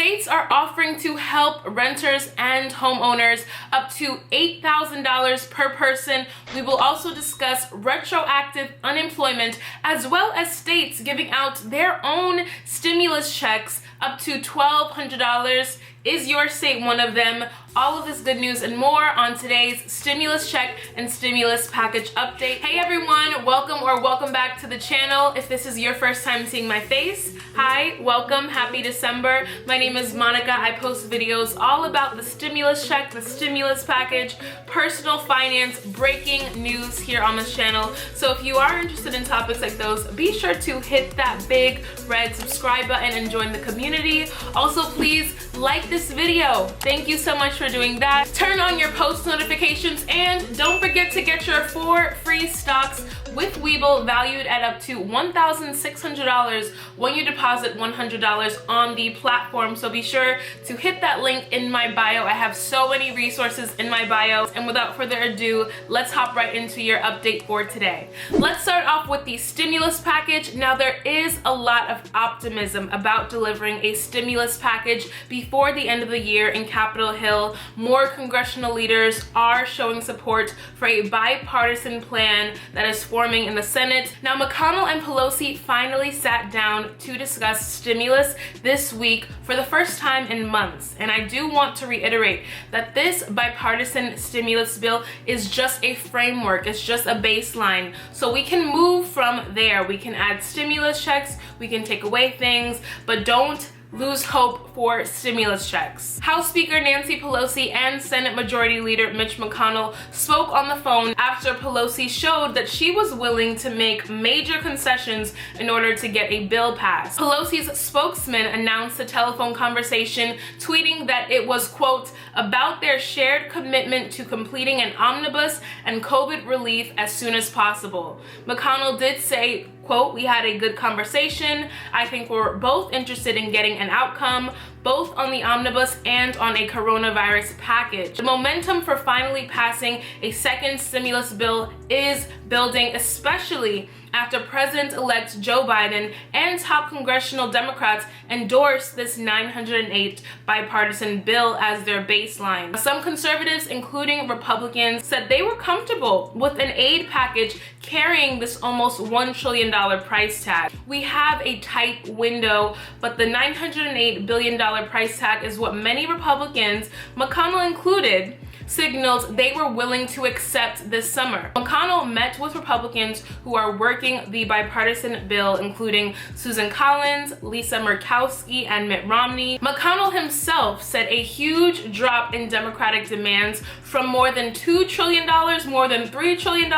States are offering to help renters and homeowners up to $8,000 per person. We will also discuss retroactive unemployment, as well as states giving out their own stimulus checks up to $1,200. Is your state one of them? All of this good news and more on today's stimulus check and stimulus package update. Hey everyone, welcome back to the channel. If this is your first time seeing my face, hi, welcome, happy December. My name is Monica. I post videos all about the stimulus check, the stimulus package, personal finance, breaking news here on this channel. So if you are interested in topics like those, be sure to hit that big red subscribe button and join the community. Also, please like this video. Thank you so much for doing that. Turn on your post notifications and don't forget to get your 4 free stocks with Webull valued at up to $1,600 when you deposit $100 on the platform. So be sure to hit that link in my bio. I have so many resources in my bio. And without further ado, let's hop right into your update for today. Let's start off with the stimulus package. Now, there is a lot of optimism about delivering a stimulus package before the end of the year in Capitol Hill. More congressional leaders are showing support for a bipartisan plan that is forming in the Senate. Now, McConnell and Pelosi finally sat down to discuss stimulus this week for the first time in months. And I do want to reiterate that this bipartisan stimulus bill is just a framework, it's just a baseline. So we can move from there. We can add stimulus checks, we can take away things, but don't lose hope for stimulus checks. House Speaker Nancy Pelosi and Senate Majority Leader Mitch McConnell spoke on the phone after Pelosi showed that she was willing to make major concessions in order to get a bill passed. Pelosi's spokesman announced the telephone conversation, tweeting that it was, quote, about their shared commitment to completing an omnibus and COVID relief as soon as possible. McConnell did say, quote, we had a good conversation. I think we're both interested in getting an outcome, both on the omnibus and on a coronavirus package. The momentum for finally passing a second stimulus bill is building, especially after President-elect Joe Biden and top congressional Democrats endorsed this 908 bipartisan bill as their baseline. Some conservatives, including Republicans, said they were comfortable with an aid package carrying this almost $1 trillion price tag. We have a tight window, but the $908 billion price tag is what many Republicans, McConnell included, signaled they were willing to accept this summer. McConnell met with Republicans who are working the bipartisan bill, including Susan Collins, Lisa Murkowski, and Mitt Romney. McConnell himself said a huge drop in Democratic demands from more than $2 trillion, more than $3 trillion,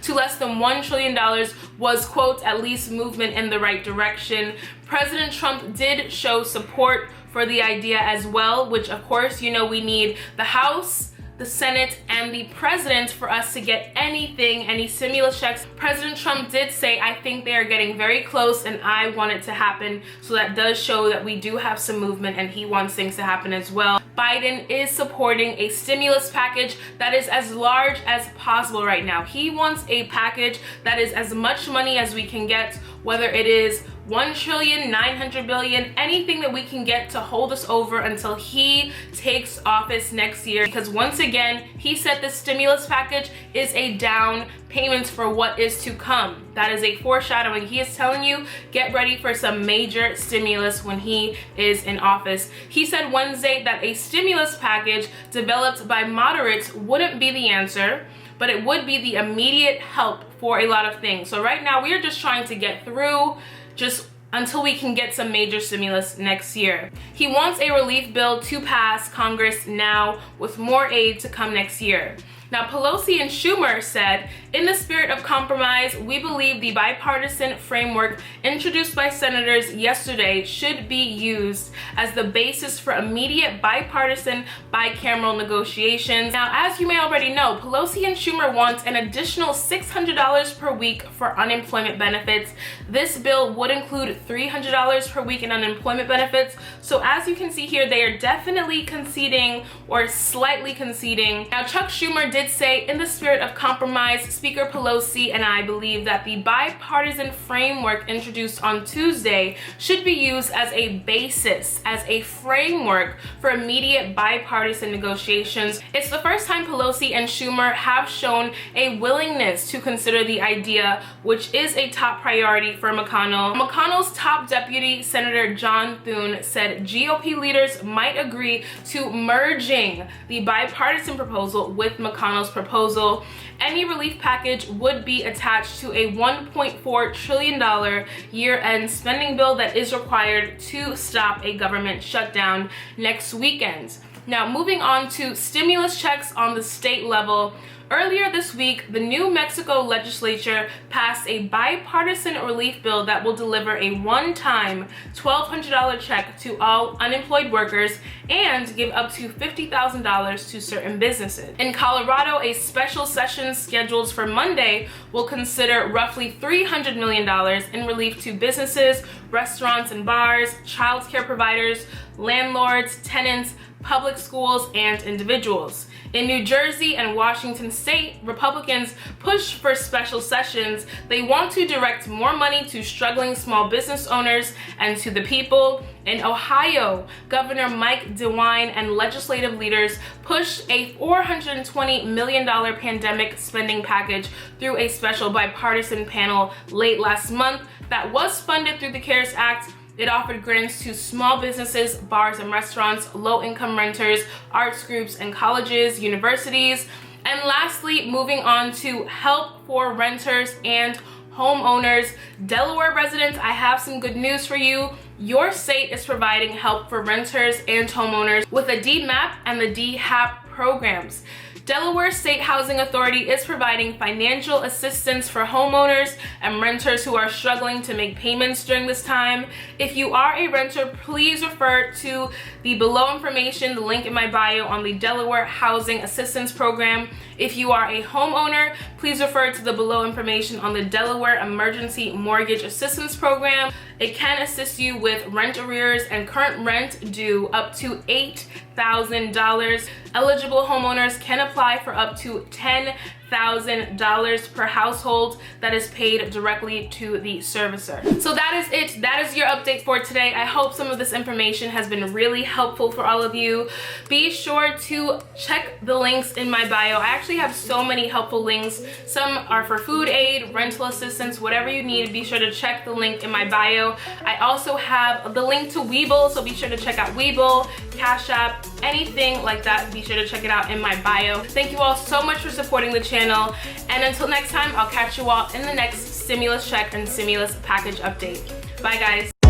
to less than $1 trillion was, quote, at least movement in the right direction. President Trump did show support for the idea as well, which of course, you know, we need the House, the Senate, and the President for us to get anything, any stimulus checks. President Trump did say, I think they are getting very close and I want it to happen. So that does show that we do have some movement and he wants things to happen as well. Biden is supporting a stimulus package that is as large as possible right now. He wants a package that is as much money as we can get, whether it is $1 trillion, $900 billion, anything that we can get to hold us over until he takes office next year. Because once again, he said the stimulus package is a down payment for what is to come. That is a foreshadowing. He is telling you, get ready for some major stimulus when he is in office. He said Wednesday that a stimulus package developed by moderates wouldn't be the answer, but it would be the immediate help for a lot of things. So right now, we are just trying to get through just until we can get some major stimulus next year. He wants a relief bill to pass Congress now, with more aid to come next year. Now, Pelosi and Schumer said, in the spirit of compromise, we believe the bipartisan framework introduced by senators yesterday should be used as the basis for immediate bipartisan bicameral negotiations. Now, as you may already know, Pelosi and Schumer want an additional $600 per week for unemployment benefits. This bill would include $300 per week in unemployment benefits. So as you can see here, they are definitely conceding, or slightly conceding. Now, Chuck Schumer did say, in the spirit of compromise, Speaker Pelosi and I believe that the bipartisan framework introduced on Tuesday should be used as a basis, as a framework for immediate bipartisan negotiations. It's the first time Pelosi and Schumer have shown a willingness to consider the idea, which is a top priority for McConnell. McConnell's top deputy, Senator John Thune, said GOP leaders might agree to merging the bipartisan proposal with McConnell's proposal. Any relief package would be attached to a $1.4 trillion year-end spending bill that is required to stop a government shutdown next weekend. Now, moving on to stimulus checks on the state level. Earlier this week, the New Mexico legislature passed a bipartisan relief bill that will deliver a one-time $1,200 check to all unemployed workers and give up to $50,000 to certain businesses. In Colorado, a special session scheduled for Monday will consider roughly $300 million in relief to businesses, restaurants and bars, child care providers, landlords, tenants, public schools, and individuals. In New Jersey and Washington state, Republicans push for special sessions. They want to direct more money to struggling small business owners and to the people. In Ohio, Governor Mike DeWine and legislative leaders pushed a $420 million pandemic spending package through a special bipartisan panel late last month that was funded through the CARES Act. It offered grants to small businesses, bars and restaurants, low-income renters, arts groups and colleges, universities. And lastly, moving on to help for renters and homeowners. Delaware residents, I have some good news for you. Your state is providing help for renters and homeowners with the DMAP and the DHAP programs. Delaware State Housing Authority is providing financial assistance for homeowners and renters who are struggling to make payments during this time. If you are a renter, please refer to the below information, the link in my bio on the Delaware Housing Assistance Program. If you are a homeowner, please refer to the below information on the Delaware Emergency Mortgage Assistance Program. It can assist you with rent arrears and current rent due up to $8,000. Eligible homeowners can apply for up to $10,000 per household that is paid directly to the servicer. So that is it. That is your update for today. I hope some of this information has been really helpful for all of you. Be sure to check the links in my bio. I actually have so many helpful links. Some are for food aid, rental assistance, whatever you need. Be sure to check the link in my bio. I also have the link to Webull, so be sure to check out Webull, Cash App, anything like that. Be sure to check it out in my bio. Thank you all so much for supporting the channel, and until next time, I'll catch you all in the next stimulus check and stimulus package update. Bye guys.